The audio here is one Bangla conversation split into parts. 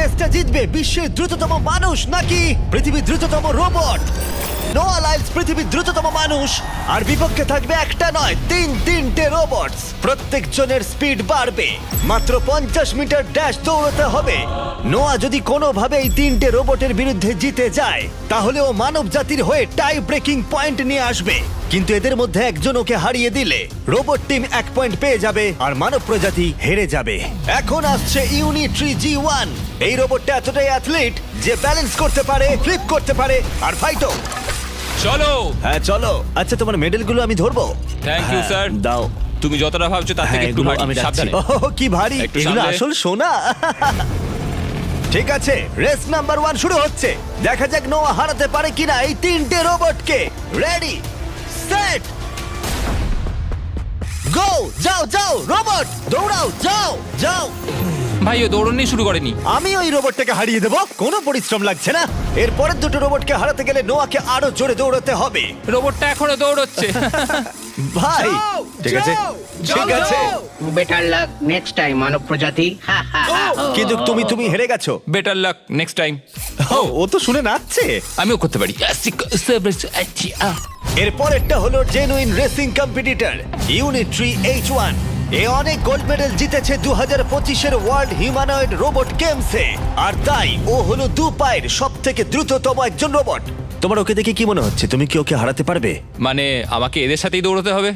রেসটা জিতবে বিশ্বের দ্রুততম মানুষ নাকি পৃথিবীর দ্রুততম রোবট? নোয়া লাইলস পৃথিবীর দ্রুততম মানুষ, আর বিপক্ষে থাকবে একটা নয় তিনটে রোবটস। প্রত্যেকজনের স্পিড বাড়বে। মাত্র 50 মিটার ড্যাশ দৌড়াতে হবে। নোয়া যদি কোনোভাবে এই তিনটে রোবটের বিরুদ্ধে জিতে যায়, তাহলে ও মানব জাতির হয়ে টাই ব্রেকিং পয়েন্ট নিয়ে আসবে। কিন্তু এদের মধ্যে একজন ওকে হারিয়ে দিলে রোবট টিম 1 পয়েন্ট পেয়ে যাবে আর মানব প্রজাতি হেরে যাবে। এখন আসছে ইউনিট্রি G1। এই রোবটটা এতটাই অ্যাথলিট যে ব্যালেন্স করতে পারে, ফ্লিপ করতে পারে আর ফাইটও। চলো। হ্যাঁ চলো। আচ্ছা, তোমার মেডেলগুলো আমি ধরবো? Thank you, হ্যাঁ, sir. দাও। তুমি যতটা ভাবছো তার থেকে হ্যাঁ, একটু এগুলো ভারী। আমি সাবধানে। সাবধানে। কি ভারী একটু এগুলো, সামলে। আসল সোনা। ঠিক আছে, রেস নাম্বার 1 শুরু হচ্ছে। দেখা যাক নোয়া হারাতে পারে কিনা এই তিনটে রোবটকে। রেডি, সেট, গো! যাও যাও রোবট, দৌড়াও, যাও যাও। ভাই ও দৌড়নি শুরু করেনি। আমি ওই রোবটটাকে হারিয়ে দেবো, কোনো পরিশ্রম লাগছে না। এরপরের দুটো রোবটকে হারাতে গেলে নোয়াকে আরো জোরে দৌড়াতে হবে। রোবটটা এখনো দৌড়চ্ছে। ভাই যাও, ঠিক আছে, যাও, ঠিক যাও, আছে, যাও। বেটার লাক নেক্সট টাইম মানব প্রজাতি। হা হা হা। কিন্তু তুমি হেরে গেছো। Better luck next time. ও তো শুনে নাচছে। আমিও করতে পারি। এরপরেরটা হলো genuine racing competitor Unitree H1। এ অনেক গোল্ড মেডেল জিতেছে 2025-এর ওয়ার্ল্ড হিউম্যানয়েড রোবট গেমসে, আর তাই ও হলো 2 পায়ের সব থেকে দ্রুততম একজন রোবট। তোমার ওকে দেখে কি মনে হচ্ছে? তুমি কি ওকে হারাতে পারবে? মানে আমাকে এদের সাথেই দৌড়তে হবে?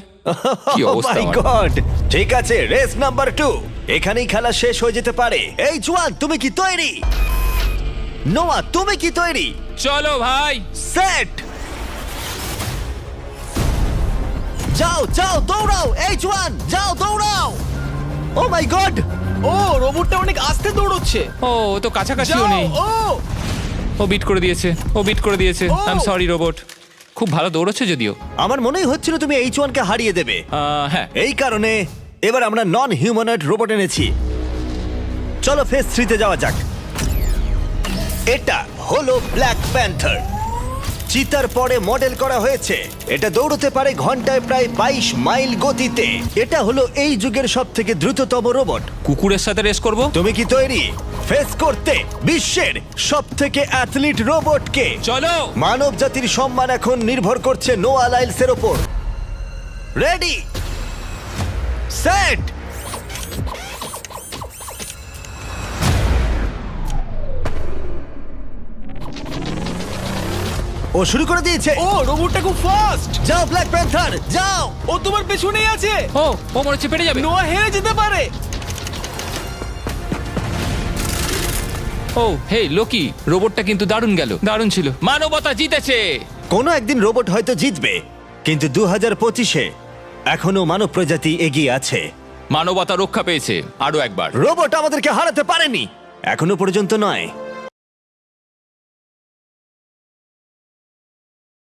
কি অবস্থা মাই আমার। গড! ঠিক আছে, রেস নাম্বার 2। এখানেই খেলা শেষ হয়ে যেতে পারে। H1, তুমি কি তৈরি? নোয়া, তুমি কি তৈরি? চলো ভাই। সেট, যাও যাও দৌড়াও। H1, যাও দৌড়াও। ও মাই গড! ও রোবটটা অনেক আস্তে দৌড়চ্ছে। ও ও তো কাছাকাছিও যাও, নেই। ও বিট করে দিয়েছে, ও বিট করে দিয়েছে। ও। I am sorry robot. খুব ভালো দৌড়চ্ছে যদিও। আমার মনেই হচ্ছিল তুমি H1 কে হারিয়ে দেবে। হ্যাঁ। এই কারণে এবার আমরা নন হিউম্যানয়েড রোবট এনেছি। চলো ফেজ 3 তে যাওয়া যাক। এটা হলো ব্ল্যাক প্যান্থার। চিতার পরে মডেল করা হয়েছে। এটা দৌড়তে পারে ঘন্টায় প্রায় 22 মাইল গতিতে। এটা হলো এই যুগের সবথেকে দ্রুততম রোবট। কুকুরের সাথে রেস করব। তুমি কি তৈরি ফেস করতে বিশ্বের সবথেকে অ্যাথলিট রোবটকে? চলো। মানব জাতির সম্মান এখন নির্ভর করছে নোয়া লাইলসের ওপর। রেডি, সেট, ও শুরু করে দিয়েছে। ও রোবটটা খুব ফাস্ট। যাও ব্ল্যাক প্যান্থার, যাও। ও তোমার পেছনেই আছে। ও ও মনে হচ্ছে পেরে যাবে। নোয়া হেরে যেতে পারে। ও হে লোকি, রোবটটা কিন্তু দারুণ গেল, দারুণ ছিল। মানবতা জিতেছে। কোনো একদিন রোবট হয়তো জিতবে, কিন্তু 2025-এ এখনো মানব প্রজাতি এগিয়ে আছে। মানবতা রক্ষা পেয়েছে আরো একবার। রোবট আমাদেরকে হারাতে পারেনি, এখনো পর্যন্ত নয়।